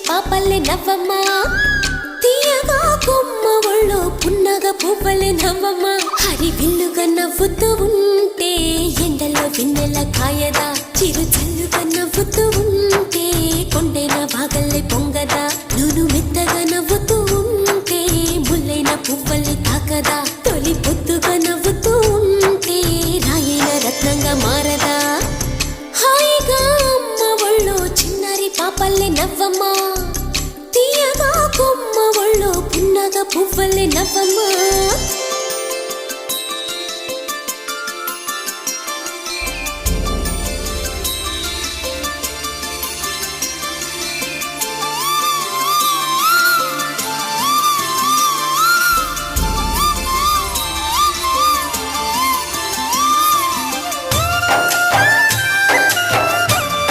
పాపల్లే నవ్వమ్మ తీయగా కొమ్మ ఒళ్ళో పున్నగ పువ్వలే నవ్వమ్మ హరి విల్లుగా నవ్వుతూ ఉంటే ఎండలో వెన్నెల కాయదా చిరు చల్లుగా నవ్వుతూ ఉంటే కొండైన భాగల్లే పొంగదా నూను మెత్తగా నవ్వుతూ ఉంటే ముల్లైన పువ్వల్ని తాకదా తొలి పొద్దుగా నవ్వుతూ ఉంటే రాయైన రత్నంగా మారదా హాయిగా అమ్మ ఒళ్ళో చిన్నారి పాపల్లే నవ్వమ్మ తీయగా కొమ్మ ఒళ్ళో పున్నగ పువ్వలే నవ్వమ్మ